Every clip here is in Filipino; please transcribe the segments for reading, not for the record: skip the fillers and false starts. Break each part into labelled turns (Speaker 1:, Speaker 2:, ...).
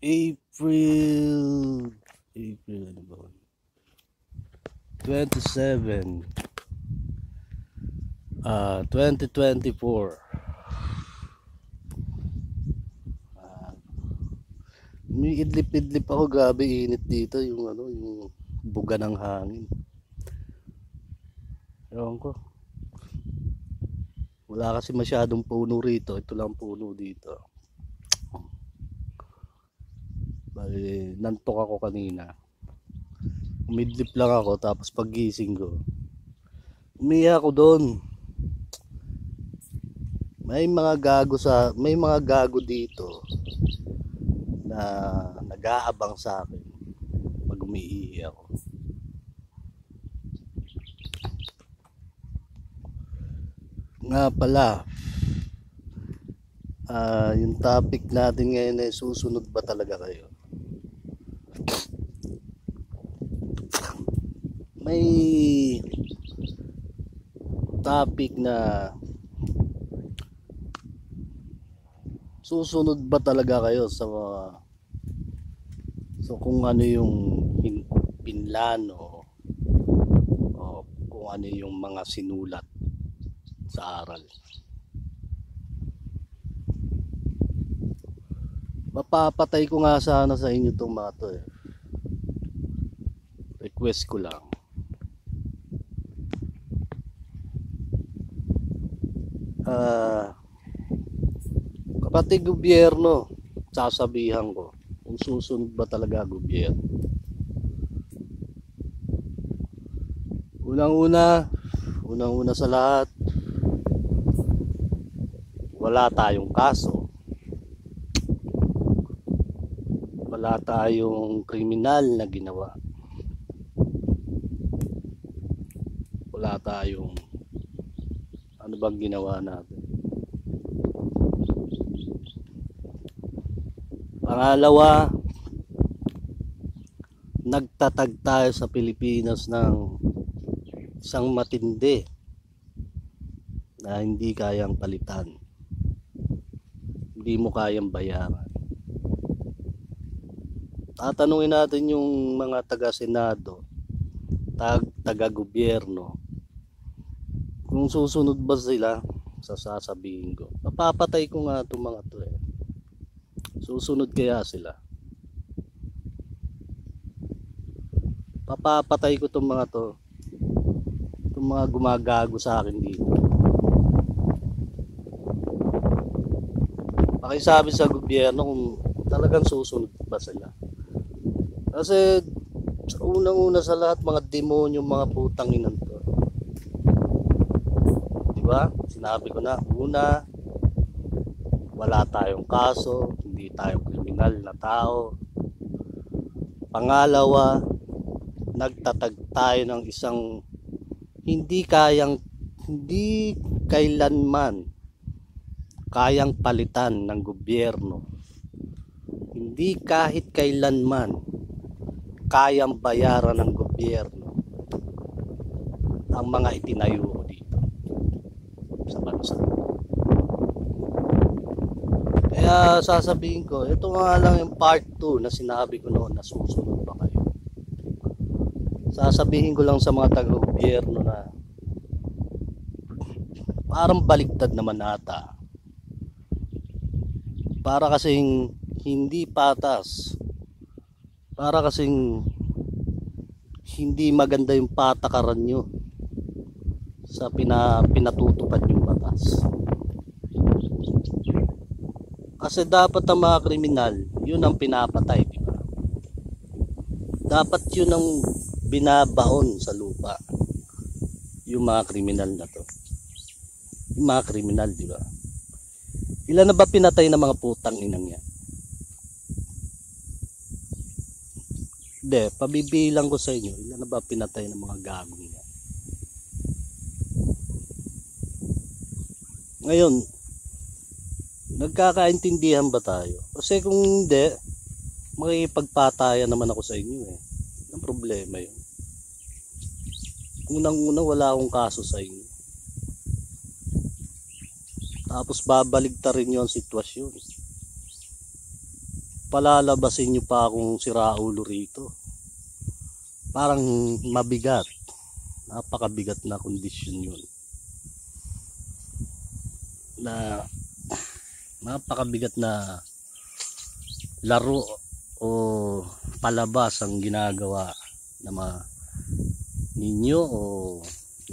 Speaker 1: April ano ba? 27 2024. May idlip-idlip ako, gabi init dito, yung buga ng hangin. Ewan ko. Wala kasi masyadong puno rito. Ito lang puno dito. Bali, nantok ako kanina. Umidlip lang ako, tapos paggising ko, umiyak ako doon. May mga gago dito na nag-aabang sa akin pag umiihi ako. Nga pala, yung topic natin ngayon ay susunod ba talaga kayo? May topic na susunod ba talaga kayo sa kung ano yung pinlano o kung ano yung mga sinulat sa aral. Mapapatay ko nga sana sa inyo itong mga to eh. Request ko lang. Kapatid gobyerno, sasabihan ko kung susunod ba talaga gobyerno. Unang-una sa lahat, wala tayong kaso, wala tayong kriminal na ginawa, wala tayong ano bang ginawa natin. Pangalawa, nagtatag tayo sa Pilipinas ng isang matindi na hindi kayang palitan, hindi mo kayang bayaran. Tatanungin natin yung mga taga-senado, taga-gobyerno, kung susunod ba sila sa sasabihin ko. Mapapatay ko nga itong mga to eh. Susunod kaya sila? Papapatay ko itong mga to, itong mga gumagago sa akin dito. Pakisabi sa gobyerno kung talagang susunod ba sila. Kasi unang-una sa lahat, mga demonyo, mga putang inan to. Diba? Sinabi ko na, una, wala tayong kaso, hindi tayo kriminal na tao. Pangalawa, nagtatag tayo ng isang hindi kailanman kayang palitan ng gobyerno. Hindi kahit kailanman kayang bayaran ng gobyerno ang mga itinayo dito sa bansa. Kaya sasabihin ko, ito nga lang yung part 2 na sinabi ko noon na susunod ba kayo. Sasabihin ko lang sa mga taga-gobyerno na parang baliktad naman ata. Para kasing hindi patas. Para kasing hindi maganda yung patakaran nyo sa pinatutupad yung batas. Kasi dapat ang mga kriminal, yun ang pinapatay, di ba? Dapat yun ang binabaon sa lupa. Yung mga kriminal na to. Yung mga kriminal, di ba? Ilan na ba pinatay ng mga putang inang yan? Hindi, pabibilang ko sa inyo, ilan na ba pinatay ng mga gagong yan? Ngayon, nagkakaintindihan ba tayo? Kasi kung hindi, makikipagpatayan naman ako sa inyo eh. Ang problema yun. Unang-una, wala akong kaso sa inyo. Tapos babalik ta rin yung sitwasyon. palalabasin nyo pa akong siraulo rito. Parang mabigat. Napakabigat na kondisyon yun. Na napakabigat na laro o palabas ang ginagawa ng mga ninyo o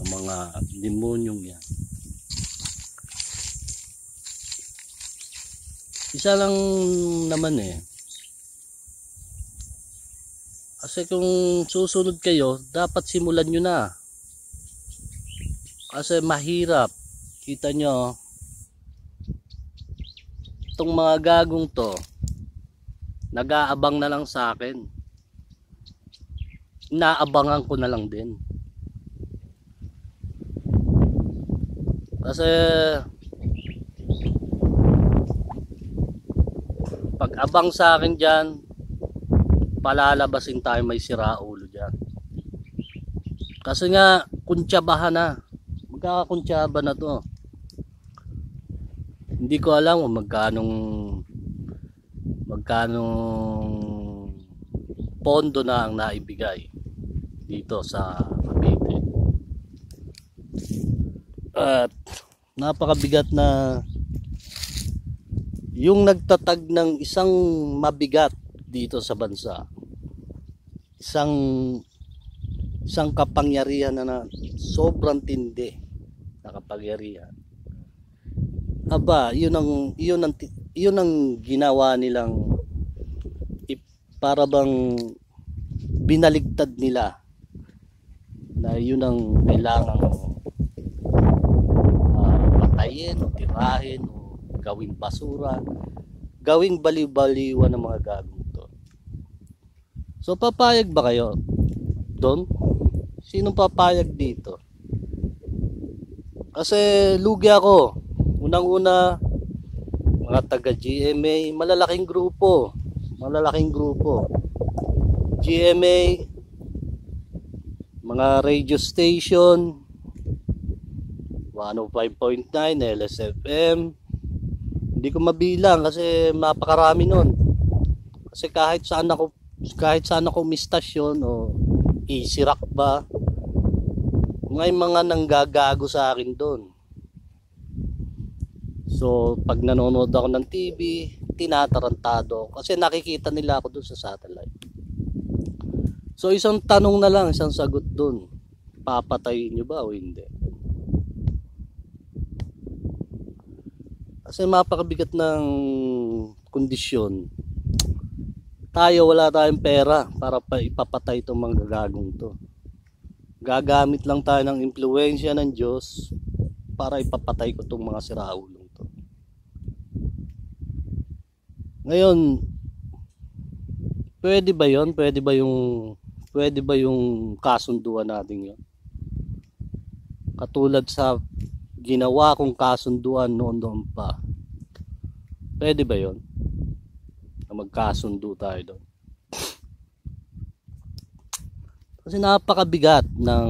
Speaker 1: ng mga demonyong yan. Isa lang naman kasi kung susunod kayo, dapat simulan nyo na. Kasi mahirap. Kita nyo, itong mga gagong to, nag-aabang na lang sa akin. Inaabangan ko na lang din. Kasi pag abang sa akin dyan, palalabasin tayo, may siraulo dyan. Kasi nga, kuntsabahan na. Magkakakuntsaba na to. Hindi ko alam kung magkanong pondo na ang naibigay dito sa Cavite. At napakabigat na yung nagtatag ng isang mabigat dito sa bansa, isang kapangyarihan na sobrang tindi na kapangyarihan. Aba, yun ang ginawa nilang para bang binaligtad nila na yun ang kailangan patayin o tirahin o gawing basura, gawing baliw-baliwan ng mga gagong to. So papayag ba kayo doon? Sinong papayag dito? Kasi lugi ako. Unang-una, mga taga GMA, malalaking grupo. GMA, mga radio station, 105.9, LSFM. Hindi ko mabilang kasi napakarami nun. Kasi kahit saan ako umistasyon o Easy Rock ba, may mga nanggagago sa akin doon. So pag nanonood ako ng TV, tinatarantado kasi nakikita nila ako doon sa satellite. So isang tanong na lang, isang sagot doon, papatayin nyo ba o hindi? Kasi mapakabigat ng kondisyon. Tayo, wala tayong pera para ipapatay itong mga gagagong to. Gagamit lang tayo ng impluwensya ng Diyos para ipapatay ko itong mga siraulong to. Ngayon, pwede ba yon? Pwede ba yung kasunduan natin yon? Katulad sa ginawa kong kasunduan noon pa. Pwede ba yon? Na magkasundo tayo doon. Kasi napakabigat ng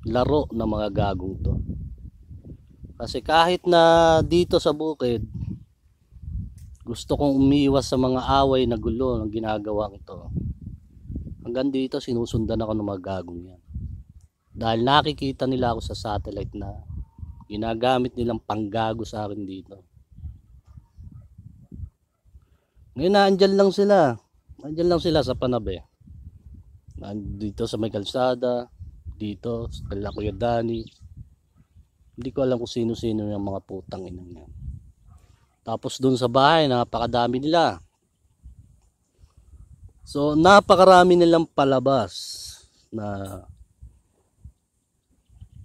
Speaker 1: laro ng mga gagong to. Kasi kahit na dito sa bukid, gusto kong umiwas sa mga away na gulo ng ginagawang to. Hanggang dito sinusundan ako ng mga gagong yan. Dahil nakikita nila ako sa satellite na ginagamit nilang panggago sa akin dito. Ngayon naandyan lang sila. Andyan lang sila sa Panabe. Dito sa may kalsada, dito sa kala Kuya Dani. Hindi ko alam kung sino-sino yung mga putang inang yan. Tapos dun sa bahay, napakadami nila. So napakarami nilang palabas na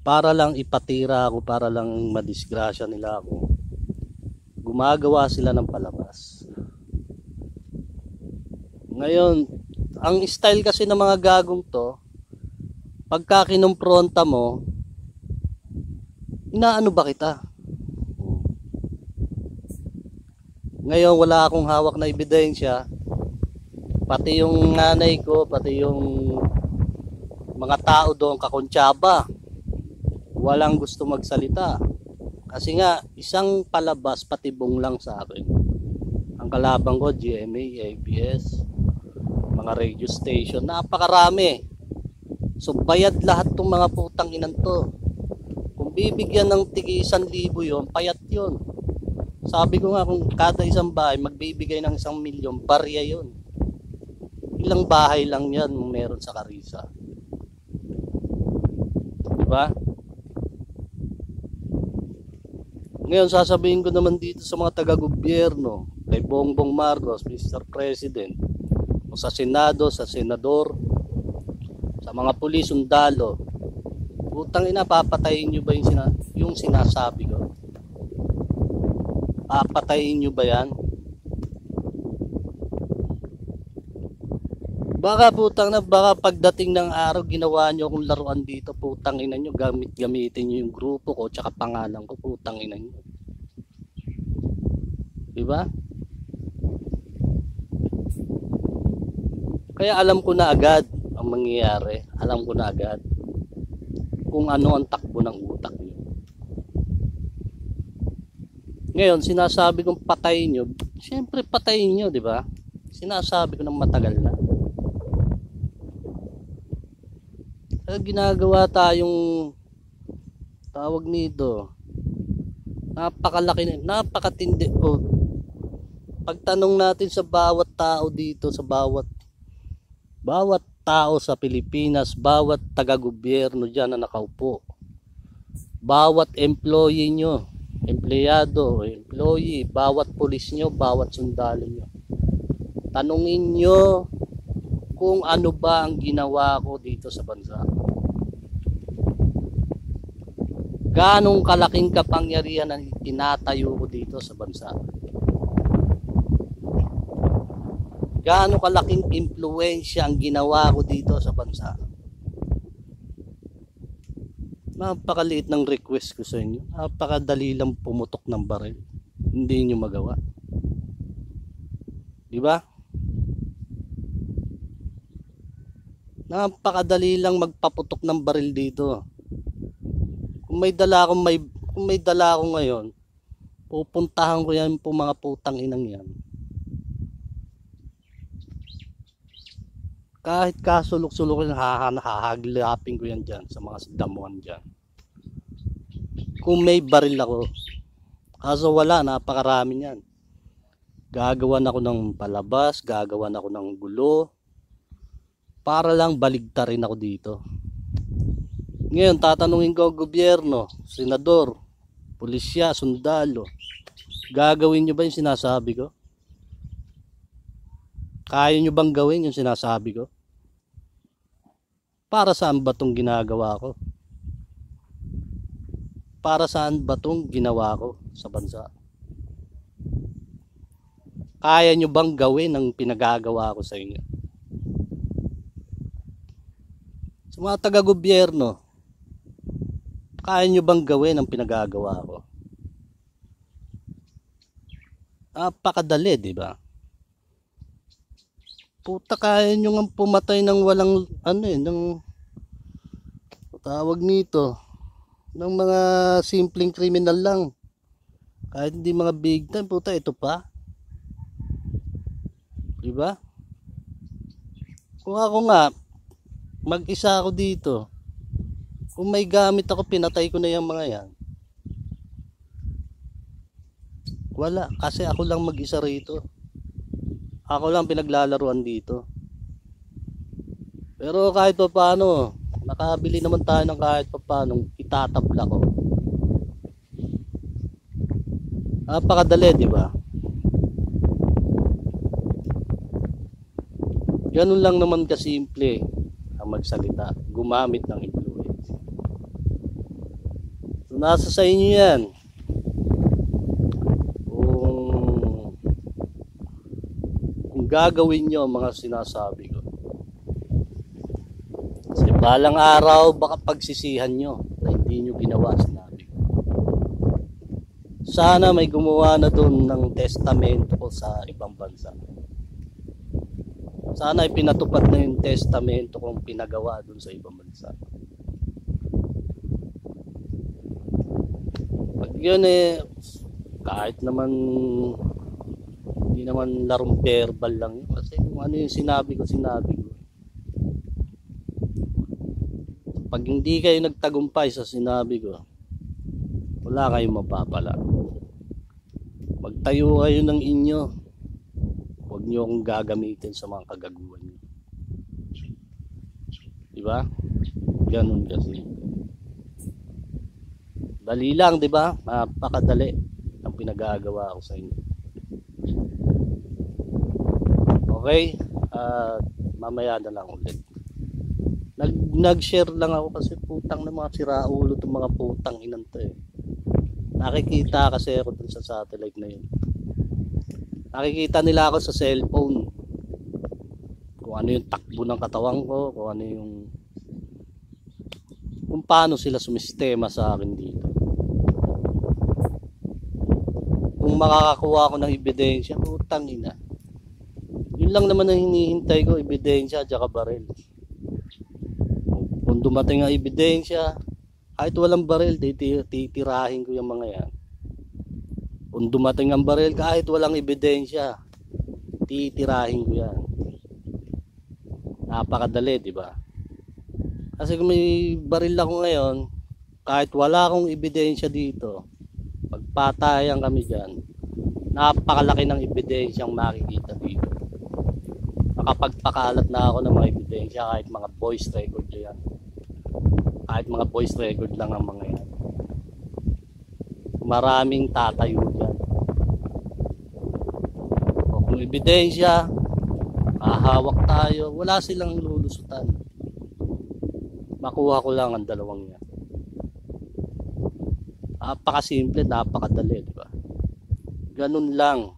Speaker 1: para lang ipatira ako, para lang madisgrasya nila ako. Gumagawa sila ng palabas. Ngayon, ang style kasi ng mga gagong to, pagka kinumpronta mo, inaano ba kita? Ngayon, wala akong hawak na ebidensya. Pati yung nanay ko, pati yung mga tao doon kakuntsaba, walang gusto magsalita. Kasi nga, isang palabas patibong lang sa akin. Ang kalabang ko, GMA, ABS, mga radio station, napakarami. So bayad lahat tong mga putang inan to. Kung bibigyan ng tigi 1,000 yon, payat yon. Sabi ko nga, kung kada isang bahay magbibigay ng 1,000,000, barya yon. Ilang bahay lang yan meron sa Carissa. Diba? Ngayon sasabihin ko naman dito sa mga taga-gobyerno, kay Bongbong Marcos, Mr. President, o sa Senado, sa Senador, sa mga pulis, sundalo, putang ina, papatayin nyo ba yung sinasabi ko? Papatayin nyo ba yan? Baka putang na, baka pagdating ng araw ginawa nyo akong laruan dito, putang ina nyo, gamitin nyo yung grupo ko tsaka pangalan ko, putang ina nyo. Diba? Kaya alam ko na agad ang mangyayari, alam ko na agad kung ano ang takbo ng utak nyo. Ngayon, sinasabi kong patayin nyo, siyempre patayin nyo, di ba? Sinasabi ko ng matagal na. Kaya ginagawa tayong tawag nito, napakalaki, napakatindi. O, pagtanong natin sa bawat tao dito, sa bawat tao sa Pilipinas, bawat taga-gobyerno dyan na nakaupo, bawat employee nyo, empleyado, employee, bawat pulis nyo, bawat sundalo nyo, tanungin nyo kung ano ba ang ginawa ko dito sa bansa. Ganong kalaking kapangyarihan ang tinatayo ko dito sa bansa. Gaano kalaking impluwensya ang ginawa ko dito sa bansa. Napakaliit ng request ko sa inyo. Napakadali lang pumutok ng baril. Hindi nyo magawa. Diba? Napakadali lang magpaputok ng baril dito. Kung may dala ako ngayon, pupuntahan ko yan po mga putang inang yan. Kahit kasulok-sulok, hahaglapin ko yan dyan sa mga damuhan dyan. Kung may baril ako. Kaso wala, napakarami yan. Gagawan ako ng palabas, gagawan ako ng gulo, para lang baligtarin ako dito. Ngayon, tatanungin ko ang gobyerno, senador, pulisya, sundalo, gagawin nyo ba yung sinasabi ko? Kaya nyo bang gawin yung sinasabi ko? Para saan ba itong ginagawa ko? Para saan ba itong ginawa ko sa bansa? Kaya nyo bang gawin ang pinagagawa ko sa inyo? Sa mga taga-gobyerno, kaya nyo bang gawin ang pinagagawa ko? Napakadali, di ba? Puta, kaya nyo nga pumatay ng walang ng tawag nito, ng mga simpleng kriminal lang. Kahit hindi mga big time, puta, ito pa. Diba? Kung ako nga, mag-isa ako dito, kung may gamit ako, pinatay ko na yung mga yan. Wala, kasi ako lang mag-isa rito. Ako lang pinaglalaruan dito. Pero kahit pa paano, nakabili naman tayo ng kahit pa paano, itatabla ko. Napakadali, di ba? Ganun lang naman kasimple ang magsalita, gumamit ng influence. So, nasa sa inyo yan. Gagawin nyo ang mga sinasabi ko. Kasi balang araw baka pagsisihan nyo na hindi nyo ginawa sinabi ko. Sana may gumawa na doon ng testamento ko sa ibang bansa. Sana ipinatupad na yung testamento kong pinagawa doon sa ibang bansa. Pag yun kahit naman hindi naman larong verbal lang yun. Kasi kung ano yung sinabi ko. Pag hindi kayo nagtagumpay sa sinabi ko, wala kayong mapapala. Magtayo kayo ng inyo. Huwag nyo akong gagamitin sa mga kagaguhan nyo. Diba? Ganun kasi. Dali lang, diba? Napakadali ang pinagagawa ko sa inyo. Okay? Mamaya na lang ulit. Nag-share lang ako kasi putang ng mga siraulo itong mga putang inan to eh. Nakikita kasi ako dun sa satellite na yun. Nakikita nila ako sa cellphone. Kung ano yung takbo ng katawan ko, kung ano yung kung paano sila sumistema sa akin dito. Kung makakakuha ako ng ebidensya, putang ina. Yun lang naman ang hinihintay ko, ebidensya at saka baril. Kung dumating ang ebidensya, kahit walang baril, titirahin ko yung mga yan. Kung dumating ang baril, kahit walang ebidensya, titirahin ko yan. Napakadali, di ba? Kasi kung may baril ako ngayon, kahit wala akong ebidensya dito, pagpatayan kami dyan, napakalaki ng ebidensyang makikita dito. Nakapagpakalat na ako ng mga ebidensya, kahit mga voice record yan. Kahit mga voice record lang ang mga yan. Maraming tatayo dyan. O kung ebidensya, hahawak tayo, wala silang lulusutan. Makuha ko lang ang dalawang yan. Napakasimple, napakadali, di ba? Ganun lang.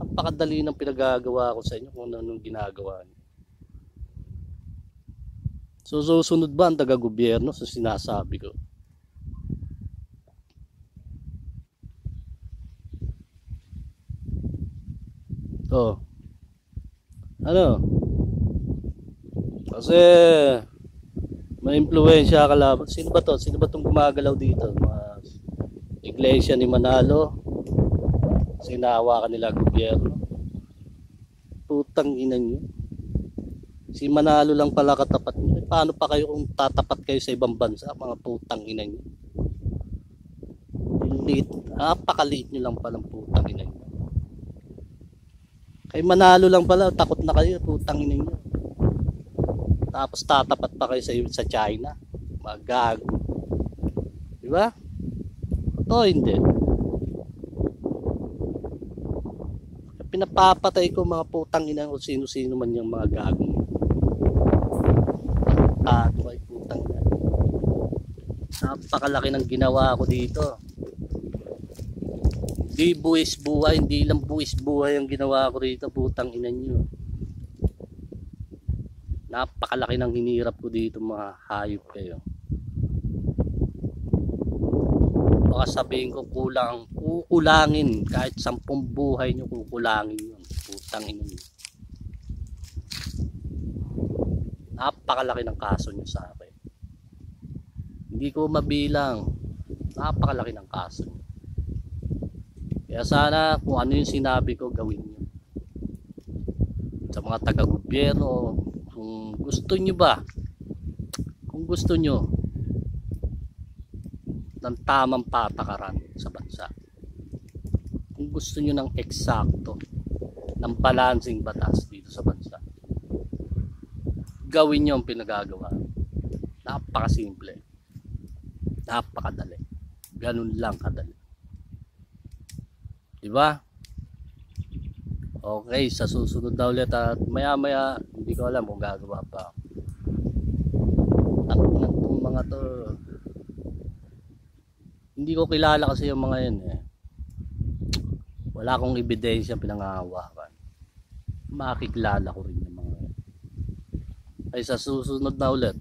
Speaker 1: Napakadali ng pinagagawa ko sa inyo kung anong ginagawa niyo. So, susunod ba ang taga-gobyerno sa sinasabi ko? Oh. Ano? Kasi may impluwensya ka laban. Sino ba to? Sino ba itong gumagalaw dito? Mga iglesia ni Manalo. Sinawa ka nila gobyerno. Putang ina nyo. Si Manalo lang pala katapat nyo. Paano pa kayo kung tatapat kayo sa ibang bansa? Mga putang ina nyo. Napakaliit nyo lang palang putang ina nyo. Kay Manalo lang pala, takot na kayo, putang ina nyo. Tapos tatapat pa kayo sa China. Magago. Diba? Ito hindi. Pinapapatay ko mga putang ina kung sino-sino man yung mga gago. Tato ay putang ina. Napakalaki ng ginawa ko dito. Hindi buwis buhay, hindi lang buwis buhay ang ginawa ko rito, putang ina nyo. Napakalaki ng hinirap ko dito, mga hayop kayo. Baka sabihin ko kukulangin, kahit 10 buhay nyo kukulangin yun, putang ina nyo. Napakalaki ng kaso nyo sa akin. Hindi ko mabilang, napakalaki ng kaso nyo. Kaya sana kung ano yung sinabi ko, gawin nyo. Sa mga taga-gobyerno, kung gusto nyo ba, kung gusto nyo ng tamang patakaran sa bansa, kung gusto nyo ng eksakto, ng balancing batas dito sa bansa, gawin nyo ang pinagagawa. Napakasimple, napakadali, ganun lang kadali. Diba? Okay, sa susunod na ulit at maya maya hindi ko alam kung gagawa pa. At ng mga to, hindi ko kilala kasi yung mga yan eh. Wala akong ebidensya pinangahawakan. Makikilala ko rin yung mga yan. Ay sa susunod na ulit.